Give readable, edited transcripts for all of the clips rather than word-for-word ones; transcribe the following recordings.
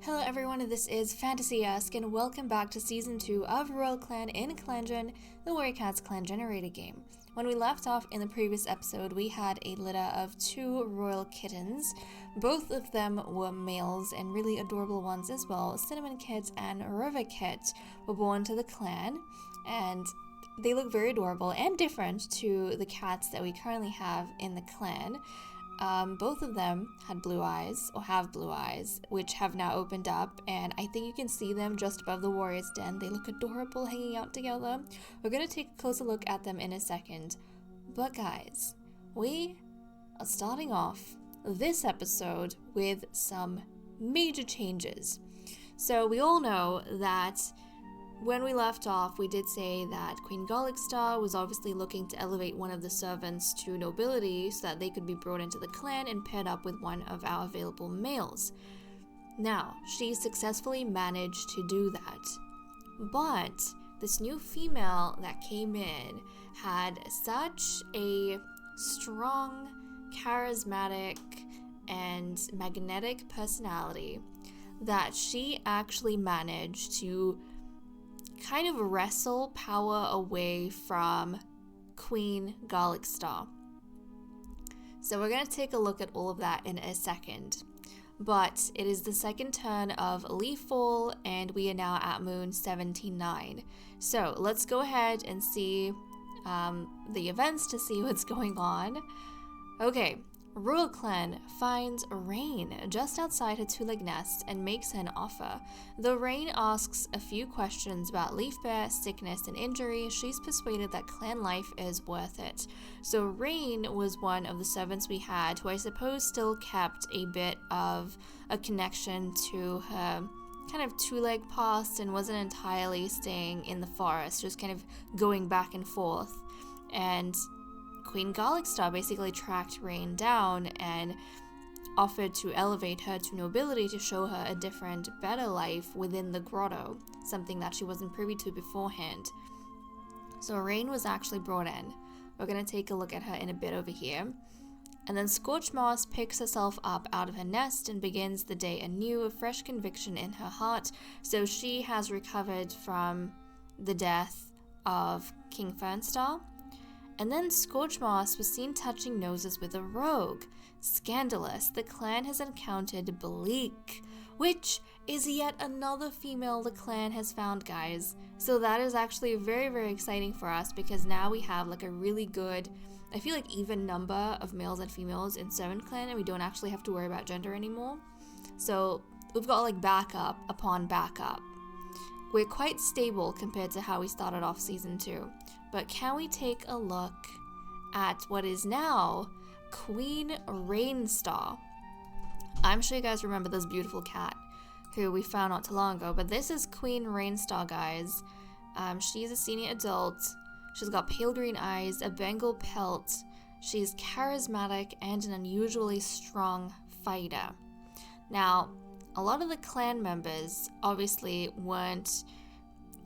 Hello everyone, this is Fantasy-esque, and welcome back to Season 2 of Royal Clan in ClanGen, the Warrior Cats clan generator game. When we left off in the previous episode, we had a litter of 2 royal kittens. Both of them were males and really adorable ones as well. Cinnamon Kit and River Kit were born to the clan, and they look very adorable and different to the cats that we currently have in the clan. Both of them had blue eyes, or have blue eyes, which have now opened up, and I think you can see them just above the warrior's den. They look adorable hanging out together. We're going to take a closer look at them in a second. But guys, we are starting off this episode with some major changes. So we all know that when we left off, we did say that Queen Garlicstar was obviously looking to elevate one of the servants to nobility so that they could be brought into the clan and paired up with one of our available males. Now, she successfully managed to do that. But this new female that came in had such a strong, charismatic, and magnetic personality that she actually managed to kind of wrestle power away from Queen Garlicstar. So we're going to take a look at all of that in a second. But it is the second turn of Leaffall, and we are now at Moon 79. So let's go ahead and see the events to see what's going on. Okay. Royal Clan finds Rain just outside her two-leg nest and makes her an offer. Though Rain asks a few questions about Leaf Bear, sickness, and injury, she's persuaded that clan life is worth it. So Rain was one of the servants we had who I suppose still kept a bit of a connection to her kind of two-leg past and wasn't entirely staying in the forest, just kind of going back and forth. And Queen Garlicstar basically tracked Rain down and offered to elevate her to nobility to show her a different, better life within the grotto, something that she wasn't privy to beforehand. So Rain was actually brought in. We're going to take a look at her in a bit over here. And then Scorchmoss picks herself up out of her nest and begins the day anew, a fresh conviction in her heart. So she has recovered from the death of King Fernstar. And then Scorchmoss was seen touching noses with a rogue. Scandalous, the clan has encountered Bleak, which is yet another female the clan has found, guys. So that is actually very, very exciting for us because now we have like a really good, I feel like even number of males and females in Servant Clan, and we don't actually have to worry about gender anymore. So we've got like backup upon backup. We're quite stable compared to how we started off Season 2. But can we take a look at what is now Queen Rainstar? I'm sure you guys remember this beautiful cat who we found not too long ago, but this is Queen Rainstar, guys. She's a senior adult. She's got pale green eyes, a Bengal pelt. She's charismatic and an unusually strong fighter. Now, a lot of the clan members obviously weren't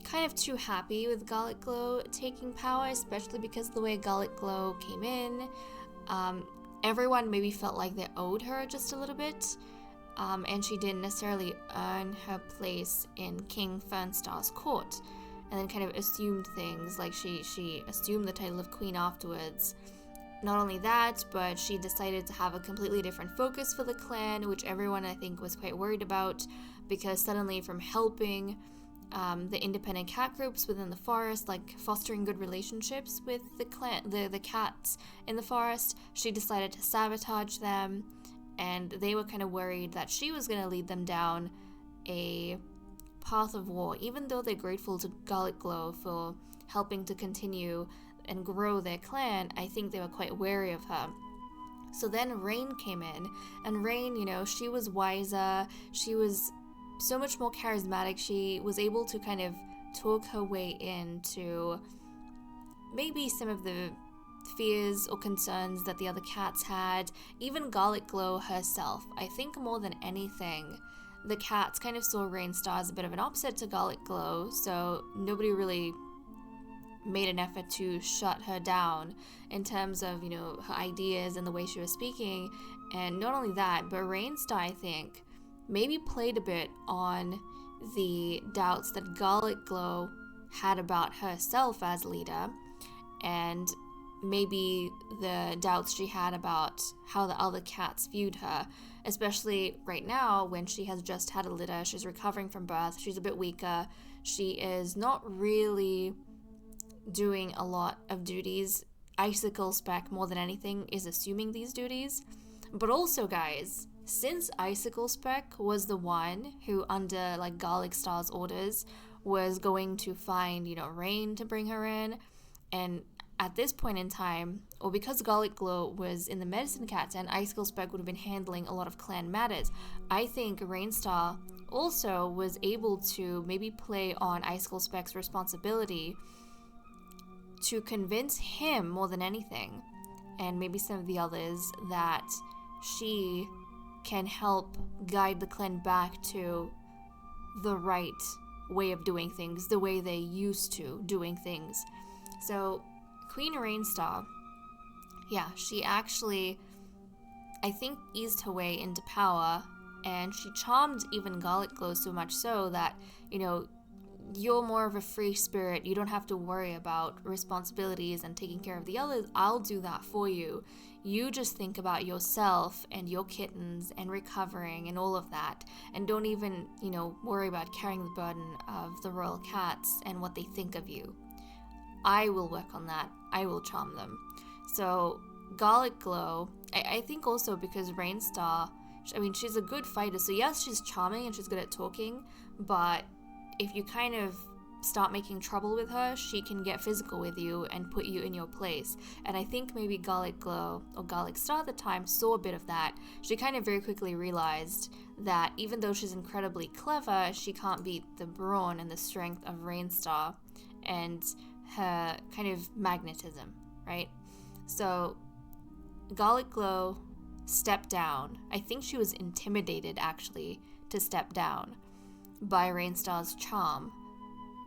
kind of too happy with Garlic Glow taking power, especially because of the way Garlic Glow came in. Everyone maybe felt like they owed her just a little bit, and she didn't necessarily earn her place in King Fernstar's court, and then kind of assumed things, like she assumed the title of queen afterwards. Not only that, but she decided to have a completely different focus for the clan, which everyone I think was quite worried about, because suddenly from helping the independent cat groups within the forest, like fostering good relationships with the clan, the cats in the forest, she decided to sabotage them, and they were kind of worried that she was going to lead them down a path of war, even though they're grateful to Garlic Glow for helping to continue and grow their clan. I think they were quite wary of her. So then Rain came in, and Rain, she was wiser, she was so much more charismatic. She was able to kind of talk her way into maybe some of the fears or concerns that the other cats had, even Garlic Glow herself. I think more than anything, the cats kind of saw Rainstar as a bit of an opposite to Garlic Glow, so nobody really made an effort to shut her down in terms of, her ideas and the way she was speaking. And not only that, but Rainstar, I think, maybe played a bit on the doubts that Garlic Glow had about herself as leader, and maybe the doubts she had about how the other cats viewed her, especially right now when she has just had a litter, she's recovering from birth, she's a bit weaker, she is not really doing a lot of duties. Icicle Spec, more than anything, is assuming these duties. But also, guys, since Icicle Spec was the one who, under like Garlic Star's orders, was going to find, Rain to bring her in, and at this point in time, or because Garlic Glow was in the Medicine Cat Den, Icicle Spec would have been handling a lot of clan matters. I think Rainstar also was able to maybe play on Icicle Spec's responsibility to convince him more than anything, and maybe some of the others, that she can help guide the clan back to the right way of doing things, the way they used to doing things. So Queen Rainstar, she actually, I think, eased her way into power, and she charmed even Garlic Glow so much so that, you're more of a free spirit, you don't have to worry about responsibilities and taking care of the others, I'll do that for you. You just think about yourself and your kittens and recovering and all of that, and don't even, worry about carrying the burden of the royal cats and what they think of you. I will work on that. I will charm them. So Garlic Glow, I think also because Rainstar, she's a good fighter, so yes, she's charming and she's good at talking, but if you kind of start making trouble with her, she can get physical with you and put you in your place. And I think maybe Garlic Glow, or Garlic Star at the time, saw a bit of that. She kind of very quickly realized that even though she's incredibly clever, she can't beat the brawn and the strength of Rainstar and her kind of magnetism, right? So Garlic Glow stepped down. I think she was intimidated, actually, to step down by Rainstar's charm.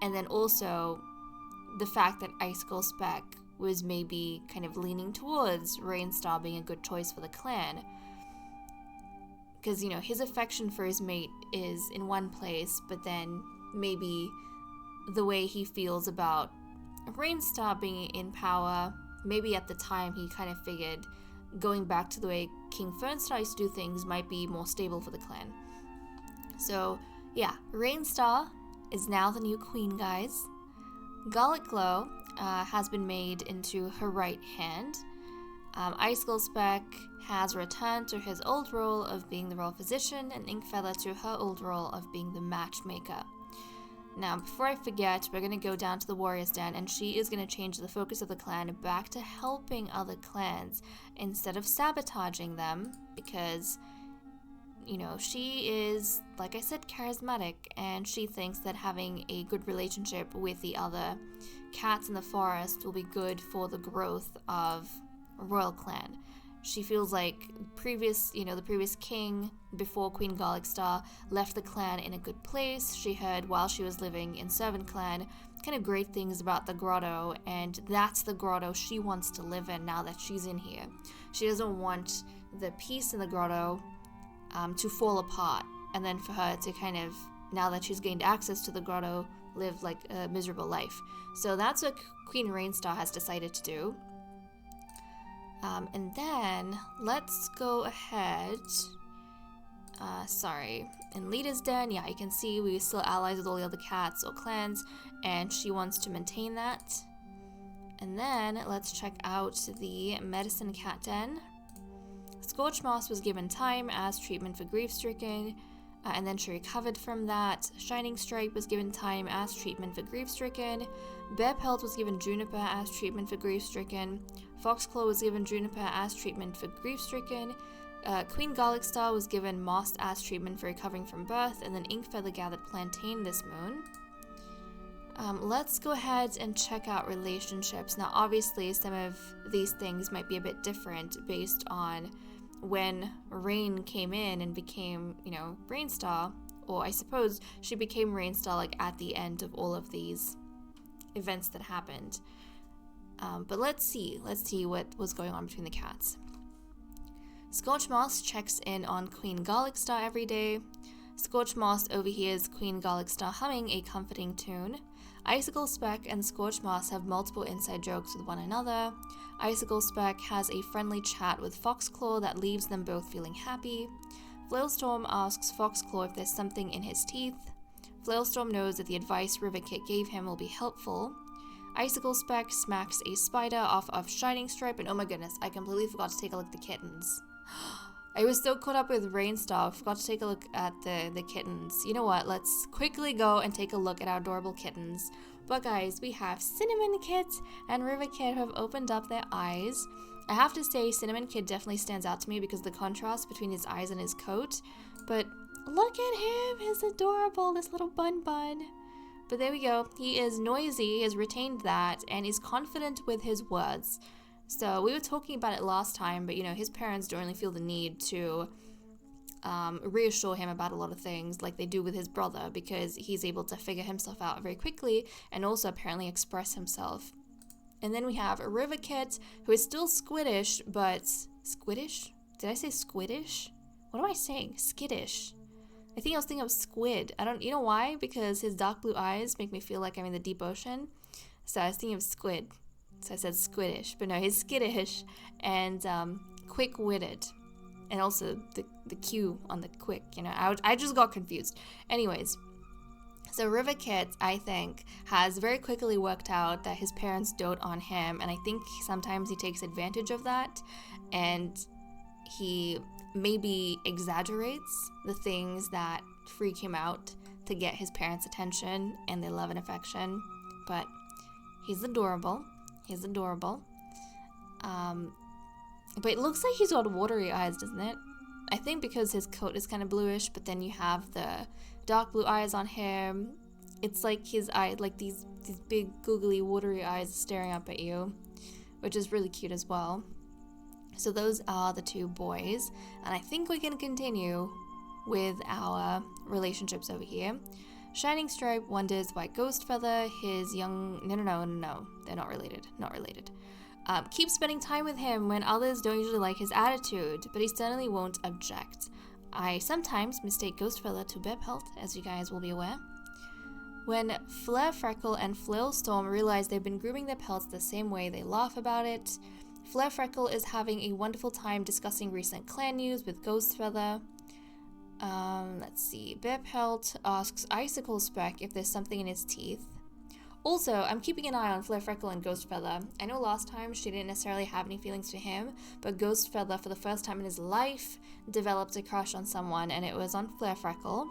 And then also the fact that Icicle Spec was maybe kind of leaning towards Rainstar being a good choice for the clan. Because, his affection for his mate is in one place, but then maybe the way he feels about Rainstar being in power, maybe at the time he kind of figured going back to the way King Fernstar used to do things might be more stable for the clan. So, Rainstar is now the new queen, guys. Garlic Glow has been made into her right hand. Icicle Spec has returned to his old role of being the royal physician, and Inkfeather to her old role of being the matchmaker. Now, before I forget, we're going to go down to the Warrior's Den, and she is going to change the focus of the clan back to helping other clans instead of sabotaging them, because she is, like I said, charismatic, and she thinks that having a good relationship with the other cats in the forest will be good for the growth of a royal clan. She feels like the previous king, before Queen Garlic Star, left the clan in a good place. She heard, while she was living in Servant Clan, kind of great things about the Grotto, and that's the Grotto she wants to live in now that she's in here. She doesn't want the peace in the Grotto to fall apart, and then for her to kind of, now that she's gained access to the Grotto, live like a miserable life. So that's what Queen Rainstar has decided to do. And then let's go ahead. In Lita's Den, you can see we still allies with all the other cats or clans, and she wants to maintain that. And then let's check out the Medicine Cat Den. Scorch Moss was given time as treatment for grief-stricken, and then she recovered from that. Shining Stripe was given time as treatment for grief-stricken. Bear Pelt was given Juniper as treatment for grief-stricken. Foxclaw was given Juniper as treatment for grief-stricken. Queen Garlic Star was given Moss as treatment for recovering from birth, and then Inkfeather gathered Plantain this moon. Let's go ahead and check out relationships. Now, obviously, some of these things might be a bit different based on when Rain came in and became, Rainstar, or I suppose she became Rainstar like at the end of all of these events that happened. But let's see what was going on between the cats. Scorchmoss checks in on Queen Garlicstar every day. Scorchmoss overhears Queen Garlicstar humming a comforting tune. Icicle Speck and Scorchmoss have multiple inside jokes with one another. Icicle Speck has a friendly chat with Foxclaw that leaves them both feeling happy. Flailstorm asks Foxclaw if there's something in his teeth. Flailstorm knows that the advice Riverkit gave him will be helpful. Icicle Speck smacks a spider off of Shining Stripe, and oh my goodness, I completely forgot to take a look at the kittens. I was so caught up with Rainstar, I forgot to take a look at the kittens. You know what, let's quickly go and take a look at our adorable kittens. But guys, we have Cinnamon Kit and Riverkit who have opened up their eyes. I have to say, Cinnamon Kid definitely stands out to me because of the contrast between his eyes and his coat. But look at him, he's adorable, this little bun. But there we go, he is noisy, he has retained that, and is confident with his words. So we were talking about it last time, but you know, his parents don't really feel the need to reassure him about a lot of things like they do with his brother, because he's able to figure himself out very quickly and also apparently express himself. And then we have Riverkit, who is still squiddish, but... Squiddish? Did I say squiddish? What am I saying? Skittish. I think I was thinking of squid. You know why? Because his dark blue eyes make me feel like I'm in the deep ocean. So I was thinking of squid. So I said squiddish, but no, he's skittish and quick-witted. And also the Q on the quick, you know, I just got confused. Anyways, so Riverkit, I think, has very quickly worked out that his parents dote on him, and I think sometimes he takes advantage of that, and he maybe exaggerates the things that freak him out to get his parents' attention and their love and affection, but he's adorable. He's adorable. But it looks like he's got watery eyes, doesn't it? I think because his coat is kind of bluish, but then you have the dark blue eyes on him. It's like his eye, like these big googly watery eyes staring up at you, which is really cute as well. So those are the two boys, and I think we can continue with our relationships over here. Shining Stripe wonders why Ghostfeather, his young... No, they're not related. Keeps spending time with him when others don't usually like his attitude, but he certainly won't object. I sometimes mistake Ghostfeather to Bearpelt, as you guys will be aware. When Flare Freckle and Flailstorm realize they've been grooming their pelts the same way, they laugh about it. Flare Freckle is having a wonderful time discussing recent clan news with Ghostfeather. Let's see. Bearpelt asks Icicle Speck if there's something in his teeth. Also, I'm keeping an eye on Flare Freckle and Ghostfeather. I know last time she didn't necessarily have any feelings for him, but Ghostfeather, for the first time in his life, developed a crush on someone, and it was on Flare Freckle.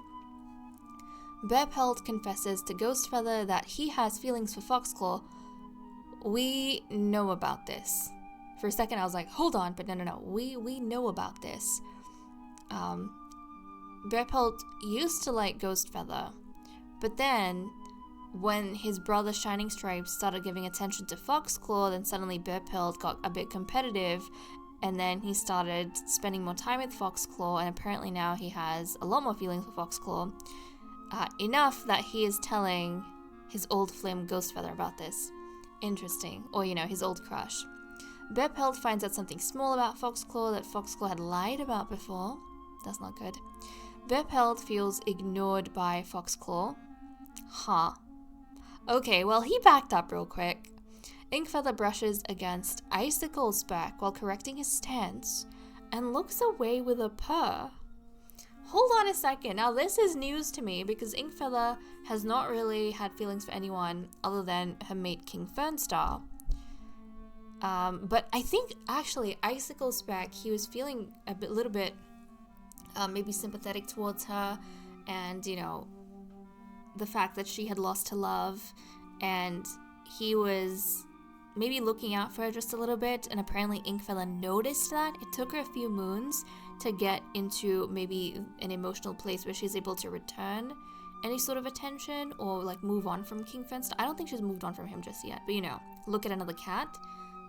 Bearpelt confesses to Ghostfeather that he has feelings for Foxclaw. We know about this. For a second, I was like, hold on, but no. We know about this. Bearpelt used to like Ghostfeather, but then when his brother Shining Stripes started giving attention to Foxclaw, then suddenly Bearpelt got a bit competitive, and then he started spending more time with Foxclaw, and apparently now he has a lot more feelings for Foxclaw. Enough that he is telling his old flame Ghostfeather about this. Interesting. Or, you know, his old crush. Bearpelt finds out something small about Foxclaw that Foxclaw had lied about before. That's not good. Bearpelt feels ignored by Foxclaw. Huh. Okay, well, he backed up real quick. Inkfeather brushes against Icicle Speck while correcting his stance and looks away with a purr. Hold on a second. Now, this is news to me because Inkfeather has not really had feelings for anyone other than her mate King Fernstar. But I think, actually, Icicle Speck, he was feeling a little bit maybe sympathetic towards her, and, you know, the fact that she had lost her love, and he was maybe looking out for her just a little bit, and apparently Inkfeather noticed that. It took her a few moons to get into maybe an emotional place where she's able to return any sort of attention or like move on from King Fernstar. I don't think she's moved on from him just yet, but you know, look at another cat.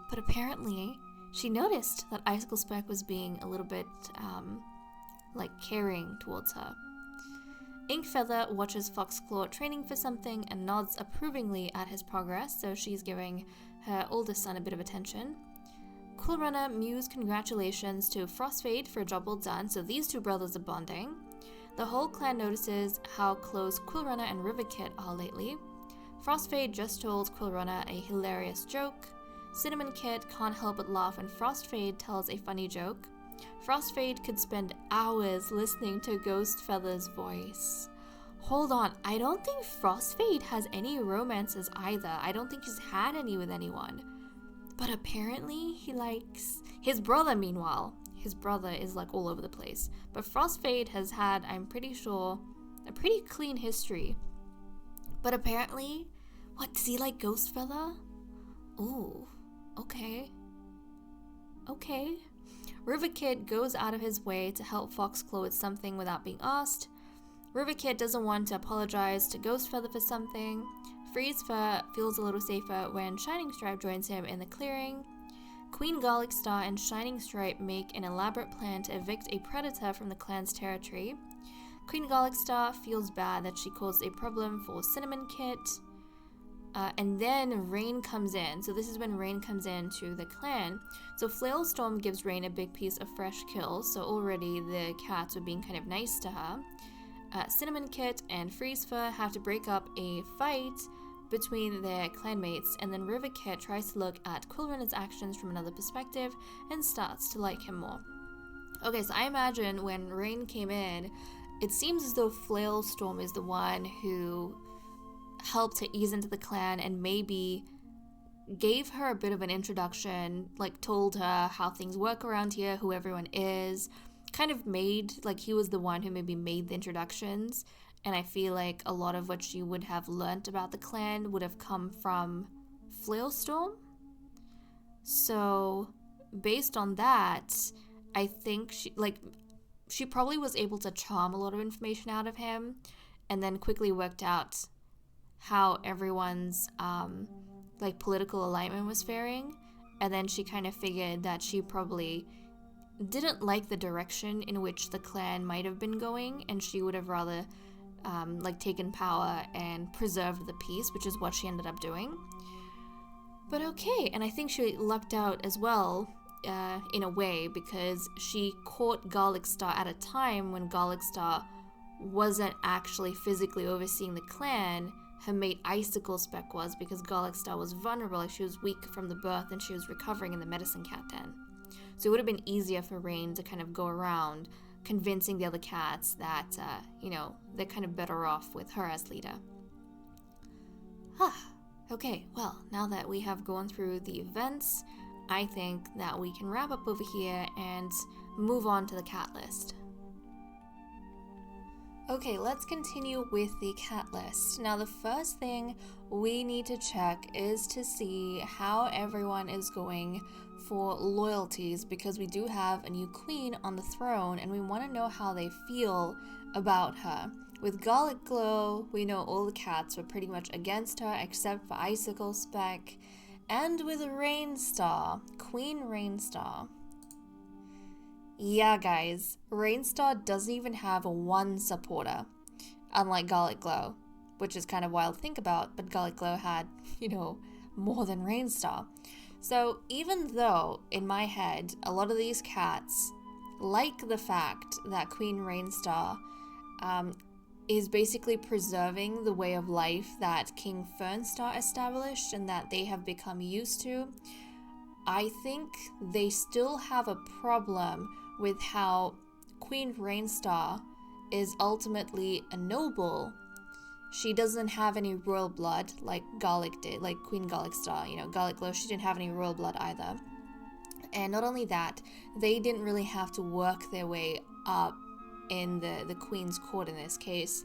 But apparently she noticed that Icicle Speck was being a little bit like caring towards her. Inkfeather watches Foxclaw training for something and nods approvingly at his progress, so she's giving her oldest son a bit of attention. Quillrunner mews congratulations to Frostfade for a job well done, so these two brothers are bonding. The whole clan notices how close Quillrunner and Riverkit are lately. Frostfade just told Quillrunner a hilarious joke. Cinnamon Kit can't help but laugh when Frostfade tells a funny joke. Frostfade could spend hours listening to Ghostfeather's voice. Hold on, I don't think Frostfade has any romances either. I don't think he's had any with anyone. But apparently he likes his brother. Meanwhile, his brother is like all over the place. But Frostfade has had, I'm pretty sure, a pretty clean history. But apparently, what, does he like Ghostfeather? Ooh, okay. Okay. Riverkit goes out of his way to help Foxclaw with something without being asked. Riverkit doesn't want to apologize to Ghostfeather for something. Freezefur feels a little safer when Shining Stripe joins him in the clearing. Queen Garlic Star and Shining Stripe make an elaborate plan to evict a predator from the clan's territory. Queen Garlic Star feels bad that she caused a problem for Cinnamon Kit. And then Rain comes in. So this is when Rain comes in to the clan. So Flailstorm gives Rain a big piece of fresh kills. So already the cats were being kind of nice to her. Cinnamon Kit and Freezefur have to break up a fight between their clanmates, and then Riverkit tries to look at Quillrunner's actions from another perspective and starts to like him more. Okay, so I imagine when Rain came in, it seems as though Flailstorm is the one who helped to ease into the clan and maybe gave her a bit of an introduction, like told her how things work around here, who everyone is, kind of made, like he was the one who maybe made the introductions. And I feel like a lot of what she would have learnt about the clan would have come from Flailstorm. So based on that, I think she probably was able to charm a lot of information out of him and then quickly worked out how everyone's like political alignment was faring. And then she kind of figured that she probably didn't like the direction in which the clan might have been going, and she would have rather like taken power and preserved the peace, which is what she ended up doing. But okay, and I think she lucked out as well in a way, because she caught Garlic Star at a time when Garlic Star wasn't actually physically overseeing the clan. Her mate Icicle Speck was, because Garlic Star was vulnerable, like she was weak from the birth and she was recovering in the medicine cat den. So it would have been easier for Rain to kind of go around convincing the other cats that, they're kind of better off with her as leader. Okay, well, now that we have gone through the events, I think that we can wrap up over here and move on to the cat list. Okay, let's continue with the cat list. Now, the first thing we need to check is to see how everyone is going for loyalties, because we do have a new queen on the throne and we want to know how they feel about her. With Garlic Glow, we know all the cats were pretty much against her except for Icicle Speck. And with Rainstar, Queen Rainstar. Yeah, guys, Rainstar doesn't even have one supporter, unlike Garlic Glow, which is kind of wild to think about, but Garlic Glow had, more than Rainstar. So even though, in my head, a lot of these cats like the fact that Queen Rainstar is basically preserving the way of life that King Fernstar established and that they have become used to, I think they still have a problem with how Queen Rainstar is ultimately a noble. She doesn't have any royal blood like Garlic did, like Queen Garlic Star, Garlic Glow, she didn't have any royal blood either. And not only that, they didn't really have to work their way up in the Queen's court in this case.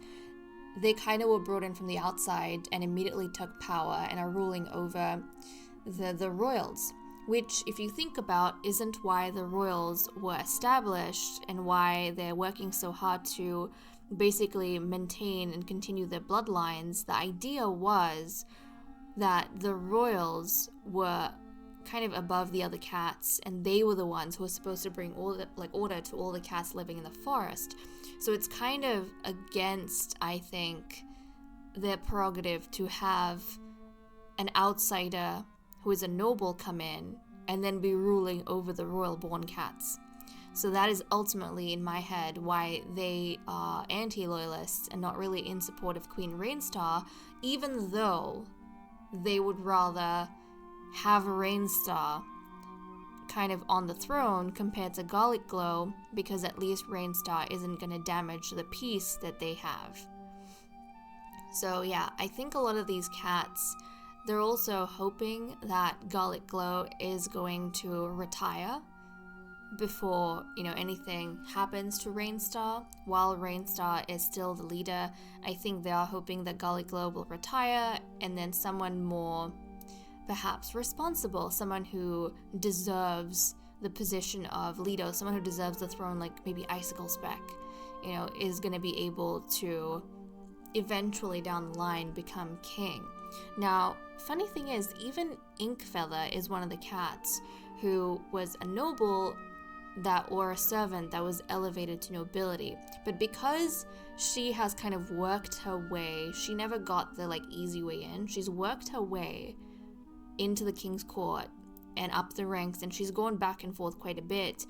They kind of were brought in from the outside and immediately took power and are ruling over the royals. Which, if you think about, isn't why the royals were established and why they're working so hard to basically maintain and continue their bloodlines. The idea was that the royals were kind of above the other cats, and they were the ones who were supposed to bring order to all the cats living in the forest. So it's kind of against, I think, their prerogative to have an outsider who is a noble come in and then be ruling over the royal-born cats. So that is ultimately, in my head, why they are anti-loyalists and not really in support of Queen Rainstar, even though they would rather have Rainstar kind of on the throne compared to Garlic Glow, because at least Rainstar isn't going to damage the peace that they have. So yeah, I think a lot of these cats, they're also hoping that Garlic Glow is going to retire before, anything happens to Rainstar. While Rainstar is still the leader, I think they are hoping that Garlic Glow will retire, and then someone more perhaps responsible, someone who deserves the position of leader, someone who deserves the throne, like maybe Icicle Speck, is going to be able to eventually down the line become king. Now, funny thing is, even Inkfeather is one of the cats who was a noble or a servant that was elevated to nobility. But because she has kind of worked her way, she never got the easy way in. She's worked her way into the king's court and up the ranks, and she's gone back and forth quite a bit.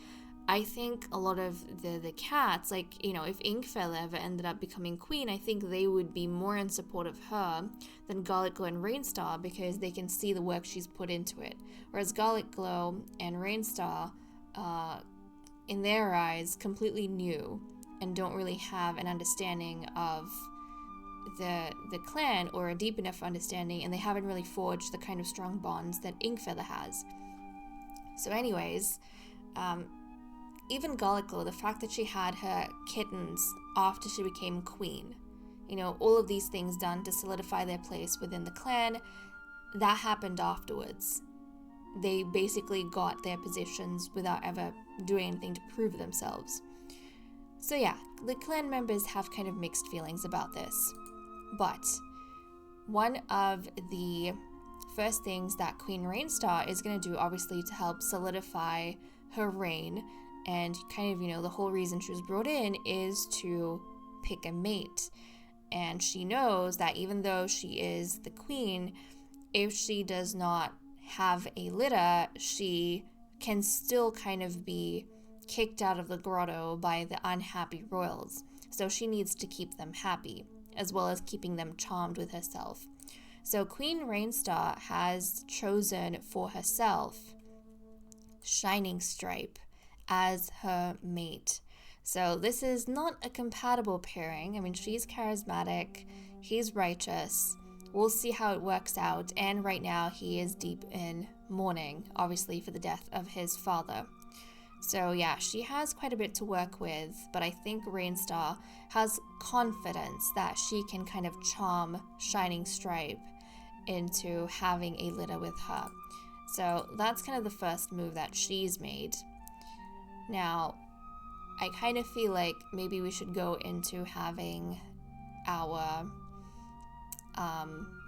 I think a lot of the cats, if Inkfeather ever ended up becoming queen, I think they would be more in support of her than Garlic Glow and Rainstar, because they can see the work she's put into it. Whereas Garlic Glow and Rainstar, in their eyes, completely new and don't really have an understanding of the clan, or a deep enough understanding, and they haven't really forged the kind of strong bonds that Inkfeather has. So anyways, even Garlic Glow, the fact that she had her kittens after she became queen, all of these things done to solidify their place within the clan, that happened afterwards. They basically got their positions without ever doing anything to prove themselves. So yeah, the clan members have kind of mixed feelings about this. But one of the first things that Queen Rainstar is going to do, obviously, to help solidify her reign, and kind of, the whole reason she was brought in, is to pick a mate. And she knows that even though she is the queen, if she does not have a litter, she can still kind of be kicked out of the grotto by the unhappy royals. So she needs to keep them happy, as well as keeping them charmed with herself. So Queen Rainstar has chosen for herself Shining Stripe as her mate. So this is not a compatible pairing. I mean, she's charismatic, he's righteous. We'll see how it works out, and right now he is deep in mourning, obviously, for the death of his father. So yeah, she has quite a bit to work with, but I think Rainstar has confidence that she can kind of charm Shining Stripe into having a litter with her. So that's kind of the first move that she's made. Now, I kind of feel like maybe we should go into having our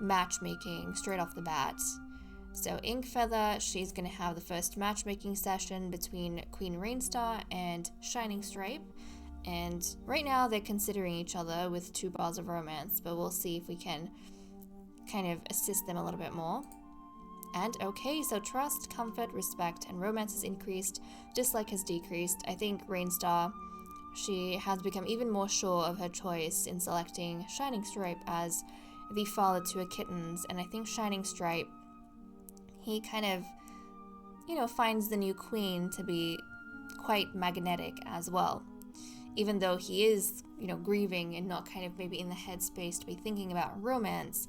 matchmaking straight off the bat. So Inkfeather, she's going to have the first matchmaking session between Queen Rainstar and Shining Stripe. And right now they're considering each other with 2 bars of romance, but we'll see if we can kind of assist them a little bit more. And okay, so trust, comfort, respect, and romance has increased, dislike has decreased. I think Rainstar, she has become even more sure of her choice in selecting Shining Stripe as the father to her kittens, and I think Shining Stripe, he kind of, finds the new queen to be quite magnetic as well. Even though he is, grieving and not kind of maybe in the headspace to be thinking about romance,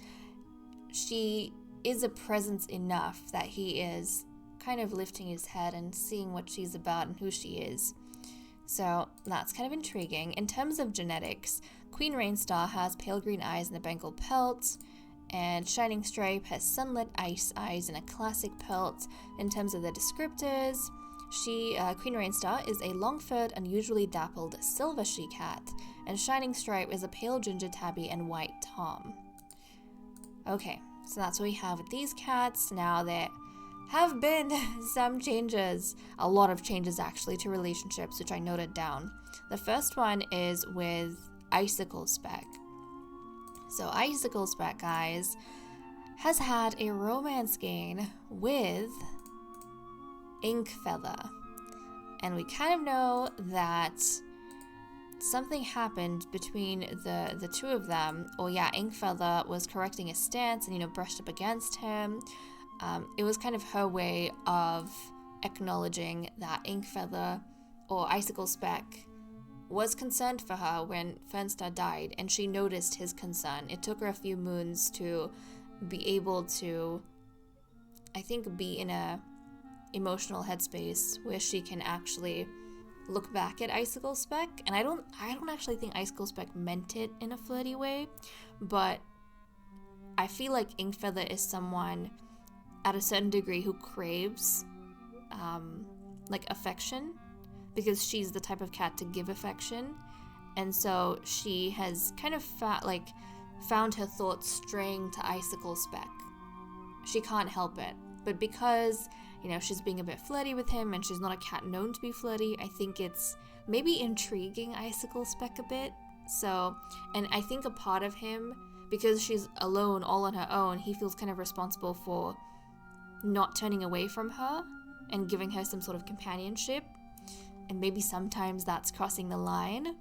she is a presence enough that he is kind of lifting his head and seeing what she's about and who she is. So that's kind of intriguing. In terms of genetics, Queen Rainstar has pale green eyes and a Bengal pelt, and Shining Stripe has sunlit ice eyes and a classic pelt. In terms of the descriptors, Queen Rainstar is a long-furred, unusually dappled silver she-cat, and Shining Stripe is a pale ginger tabby and white tom. Okay, so that's what we have with these cats. Now there have been some changes, a lot of changes actually, to relationships, which I noted down. The first one is with Icicle Speck. So Icicle Speck, guys, has had a romance gain with Inkfeather. And we kind of know that something happened between the two of them. Or yeah, Inkfeather was correcting his stance and, brushed up against him. It was kind of her way of acknowledging that Inkfeather, or Icicle Speck, was concerned for her when Fernstar died, and she noticed his concern. It took her a few moons to be able to, I think, be in a emotional headspace where she can actually look back at Icicle Speck. And I don't actually think Icicle Speck meant it in a flirty way, but I feel like Inkfeather is someone at a certain degree who craves affection, because she's the type of cat to give affection. And so she has kind of found her thoughts straying to Icicle Speck. She can't help it, but because she's being a bit flirty with him, and she's not a cat known to be flirty, I think it's maybe intriguing Icicle Speck a bit. So, and I think a part of him, because she's alone, all on her own, he feels kind of responsible for not turning away from her and giving her some sort of companionship. And maybe sometimes that's crossing the line.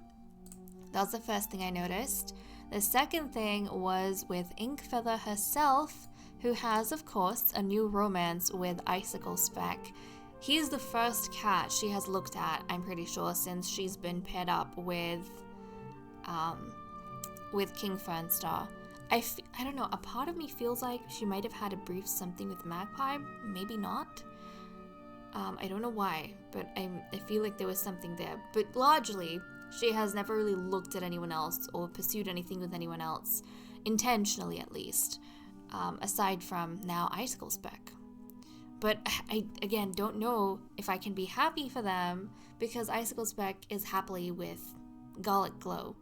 That was the first thing I noticed. The second thing was with Inkfeather herself, who has, of course, a new romance with Icicle Speck. He's the first cat she has looked at, I'm pretty sure, since she's been paired up with King Fernstar. I don't know, a part of me feels like she might have had a brief something with Magpie, maybe not. I don't know why, but I feel like there was something there. But largely, she has never really looked at anyone else or pursued anything with anyone else, intentionally at least, aside from now Icicle Speck. But I, again, don't know if I can be happy for them, because Icicle Speck is happily with Garlic Glow,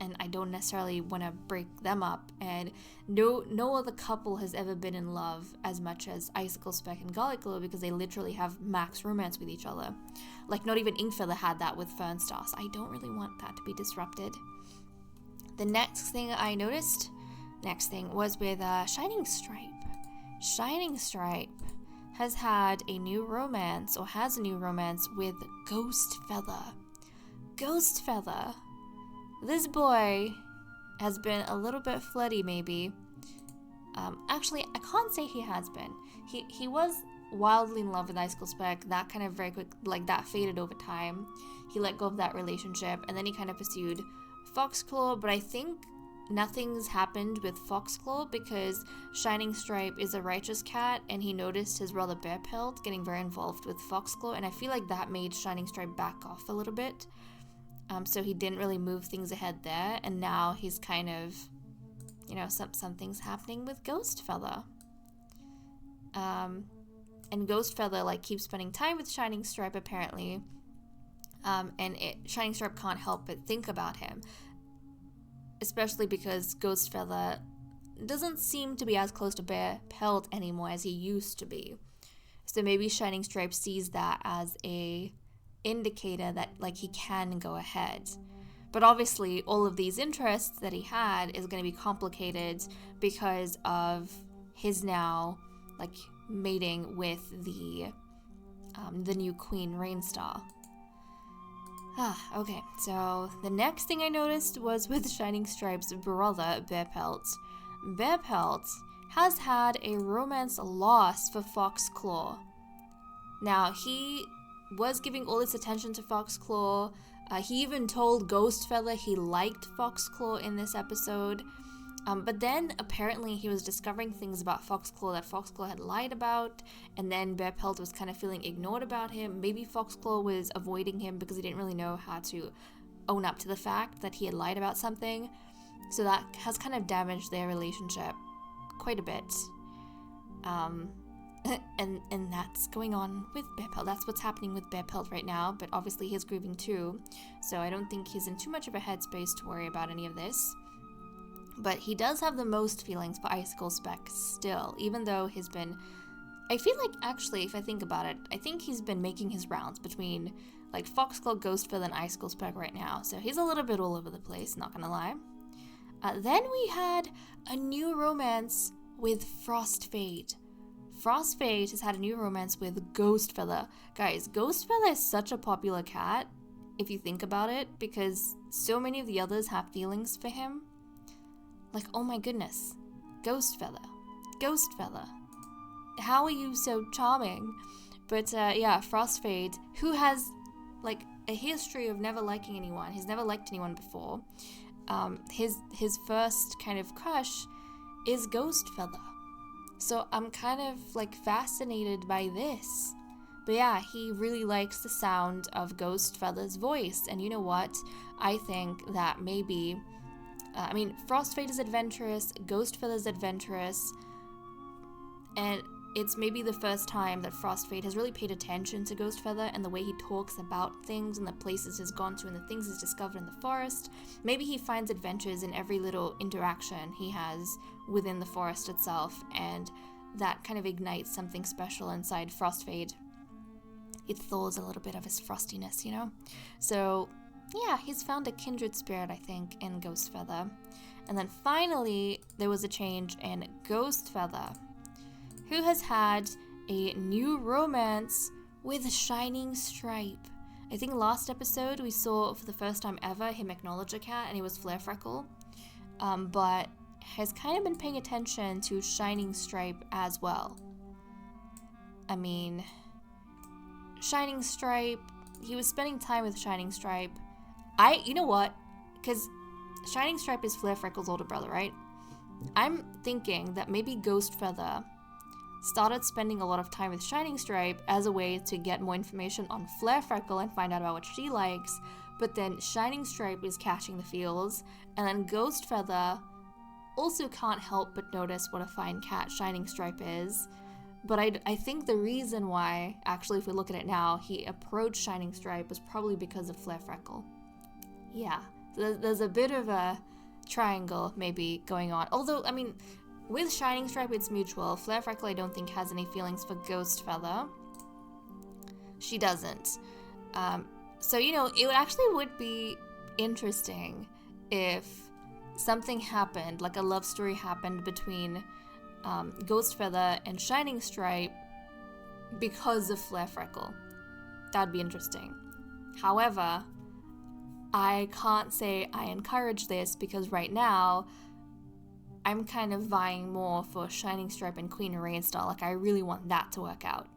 and I don't necessarily want to break them up, and no other couple has ever been in love as much as Icicle Speck and Garlic Glow, because they literally have max romance with each other. Like, not even Inkfeather had that with Fernstar, so I don't really want that to be disrupted. The next thing I noticed was with Shining Stripe. Shining Stripe has had a new romance, or has a new romance with Ghostfeather. Ghostfeather. This boy has been a little bit flirty, maybe. Actually, I can't say he has been. He was wildly in love with Icicle Speck. That kind of very quick, that faded over time. He let go of that relationship, and then he kind of pursued Foxclaw, but I think nothing's happened with Foxclaw, because Shining Stripe is a righteous cat, and he noticed his brother Bearpelt getting very involved with Foxclaw, and I feel like that made Shining Stripe back off a little bit. So he didn't really move things ahead there, and now he's kind of, something's happening with Ghostfeather. And Ghostfeather, keeps spending time with Shining Stripe, apparently, and Shining Stripe can't help but think about him, especially because Ghostfeather doesn't seem to be as close to Bearpelt anymore as he used to be. So maybe Shining Stripe sees that as a indicator that he can go ahead. But obviously all of these interests that he had is going to be complicated because of his now mating with the new queen, Rainstar. Okay, so the next thing I noticed was with Shining Stripe's brother, Bearpelt. Bearpelt has had a romance lost for Foxclaw. Now, he was giving all this attention to Foxclaw. He even told Ghostfeather he liked Foxclaw in this episode. But then apparently he was discovering things about Foxclaw that Foxclaw had lied about, and then Bearpelt was kind of feeling ignored about him. Maybe Foxclaw was avoiding him because he didn't really know how to own up to the fact that he had lied about something. So that has kind of damaged their relationship quite a bit. And that's going on with Bearpelt. That's what's happening with Bearpelt right now, but obviously he's grieving too, so I don't think he's in too much of a headspace to worry about any of this. But he does have the most feelings for Icicle Speck still, even though he's been... I feel like, actually, if I think about it, I think he's been making his rounds between, Foxclaw, Ghostfeather, and Icicle Speck right now, so he's a little bit all over the place, not gonna lie. Then we had a new romance with Frostfade. Frostfade has had a new romance with Ghostfeather. Guys, Ghostfeather is such a popular cat, if you think about it, because so many of the others have feelings for him. Like, oh my goodness. Ghostfeather. Ghostfeather. How are you so charming? But yeah, Frostfade, who has like a history of never liking anyone. He's never liked anyone before. His first kind of crush is Ghostfeather. So I'm kind of like fascinated by this. But yeah, he really likes the sound of Ghostfeather's voice. And you know what? I think that maybe, Frostfade is adventurous, Ghostfeather's adventurous, and it's maybe the first time that Frostfade has really paid attention to Ghostfeather and the way he talks about things and the places he's gone to and the things he's discovered in the forest. Maybe he finds adventures in every little interaction he has within the forest itself, and that kind of ignites something special inside Frostfade. It thaws a little bit of his frostiness, you know? So, yeah, he's found a kindred spirit, I think, in Ghostfeather. And then finally, there was a change in Ghostfeather, who has had a new romance with Shining Stripe. I think last episode we saw for the first time ever him acknowledge a cat, and it was Flare Freckle, but has kind of been paying attention to Shining Stripe as well. I mean, Shining Stripe, he was spending time with Shining Stripe. You know what? Because Shining Stripe is Flare Freckle's older brother, right? I'm thinking that maybe Ghostfeather started spending a lot of time with Shining Stripe as a way to get more information on Flare Freckle and find out about what she likes, but then Shining Stripe is catching the feels, and then Ghostfeather also can't help but notice what a fine cat Shining Stripe is. But I think the reason why, actually if we look at it now, he approached Shining Stripe was probably because of Flare Freckle. Yeah, there's a bit of a triangle maybe going on. Although, I mean, with Shining Stripe it's mutual. Flare Freckle I don't think has any feelings for Ghostfeather. She doesn't. So, you know, it would be interesting if something happened, like a love story happened between Ghostfeather and Shining Stripe because of Flare Freckle. That'd be interesting. However, I can't say I encourage this because right now I'm kind of vying more for Shining Stripe and Queen Rainstar. Like, I really want that to work out.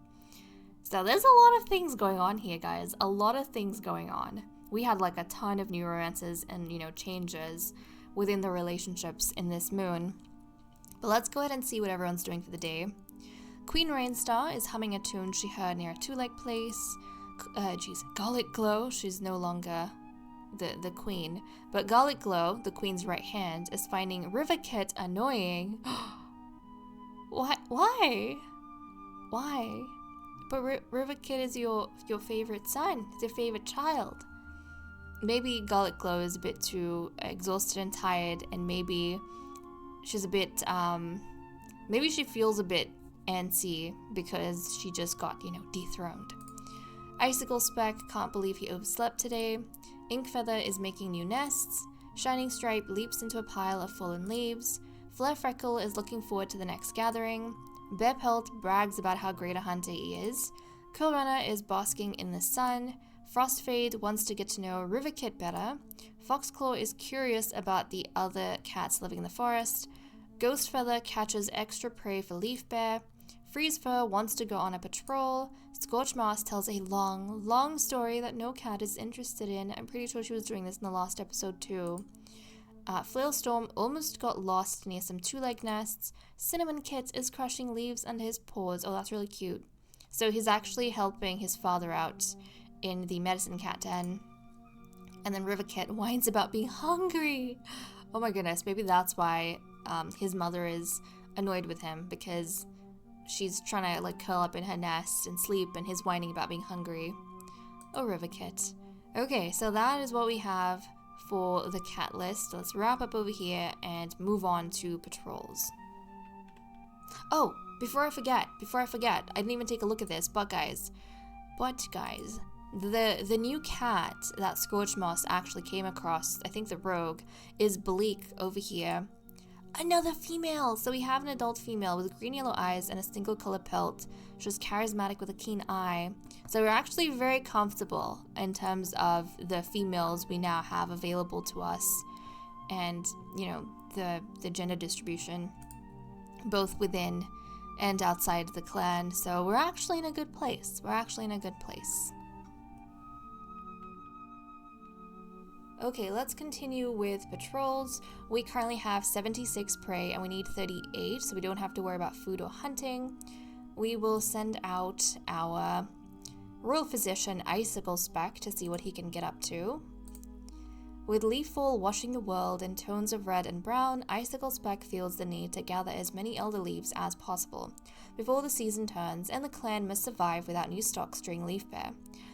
So there's a lot of things going on here, guys. A lot of things going on. We had like a ton of new romances and, you know, changes within the relationships in this moon. But let's go ahead and see what everyone's doing for the day. Queen Rainstar is humming a tune she heard near a two-leg place. Garlic Glow, she's no longer the queen. But Garlic Glow, the queen's right hand, is finding Riverkit annoying. Why? But Riverkit is your favorite son. It's your favorite child. Maybe Garlic Glow is a bit too exhausted and tired, and maybe she's a bit, maybe she feels a bit antsy because she just got, you know, dethroned. Icicle Speck can't believe he overslept today. Inkfeather is making new nests. Shining Stripe leaps into a pile of fallen leaves. Flare Freckle is looking forward to the next gathering. Bear Pelt brags about how great a hunter he is. Curlrunner is basking in the sun. Frostfade wants to get to know Riverkit better. Foxclaw is curious about the other cats living in the forest. Ghostfeather catches extra prey for Leaf Bear. Freezefur wants to go on a patrol. Scorchmouse tells a long, long story that no cat is interested in. I'm pretty sure she was doing this in the last episode too. Flailstorm almost got lost near some two-leg nests. Cinnamon Kit is crushing leaves under his paws. Oh, that's really cute. So he's actually helping his father out in the medicine cat den. And then Riverkit whines about being hungry. Oh my goodness, maybe that's why his mother is annoyed with him, because she's trying to like curl up in her nest and sleep, and he's whining about being hungry. Oh, Riverkit. Okay, so that is what we have for the cat list. Let's wrap up over here and move on to patrols. Oh, before I forget, I didn't even take a look at this, but guys, the new cat that Scorchmouse actually came across, I think the rogue, is Bleak over here. Another female! So we have an adult female with green yellow eyes and a single color pelt. She's charismatic with a keen eye. So we're actually very comfortable in terms of the females we now have available to us. And, you know, the gender distribution, both within and outside the clan. So we're actually in a good place. Okay, let's continue with patrols. We currently have 76 prey and we need 38, so we don't have to worry about food or hunting. We will send out our royal physician Icicle Spec to see what he can get up to. With Leaffall washing the world in tones of red and brown, Icicle Spec feels the need to gather as many elder leaves as possible before the season turns, and the clan must survive without new stocks during Leaf Bear.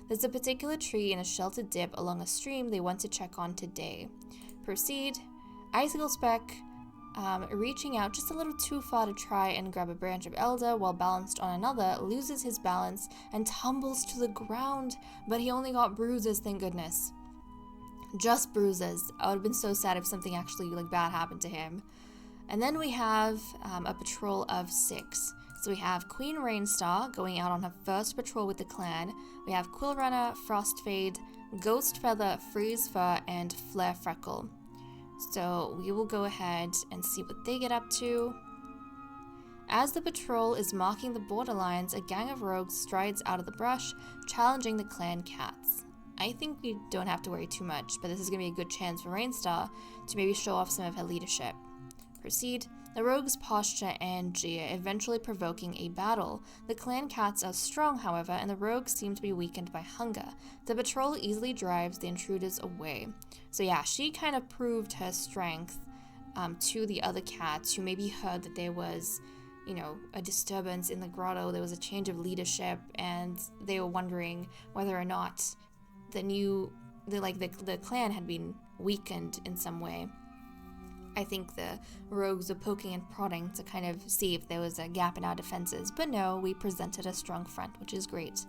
There's a particular tree in a sheltered dip along a stream they want to check on today. Proceed. Icicle Spec, reaching out just a little too far to try and grab a branch of elder while balanced on another, loses his balance and tumbles to the ground, but he only got bruises, thank goodness. Just bruises. I would have been so sad if something actually bad happened to him. And then we have a patrol of 6. So we have Queen Rainstar going out on her first patrol with the clan. We have Quill Runner, Frostfade, Ghost Feather, Freeze Fur, and Flare Freckle. So we will go ahead and see what they get up to. As the patrol is marking the borderlines, a gang of rogues strides out of the brush, challenging the clan cats. I think we don't have to worry too much, but this is going to be a good chance for Rainstar to maybe show off some of her leadership. Proceed. The rogues posture and jeer, eventually provoking a battle. The clan cats are strong, however, and the rogues seem to be weakened by hunger. The patrol easily drives the intruders away. So yeah, she kind of proved her strength to the other cats who maybe heard that there was, a disturbance in the grotto, there was a change of leadership, and they were wondering whether or not the clan had been weakened in some way. I think the rogues were poking and prodding to kind of see if there was a gap in our defenses, but no, we presented a strong front, which is great.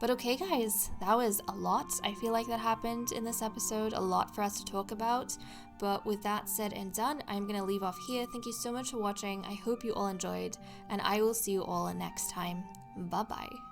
But okay guys, that was a lot. I feel like that happened in this episode, a lot for us to talk about. But with that said and done, I'm going to leave off here. Thank you so much for watching. I hope you all enjoyed, and I will see you all next time. Bye-bye.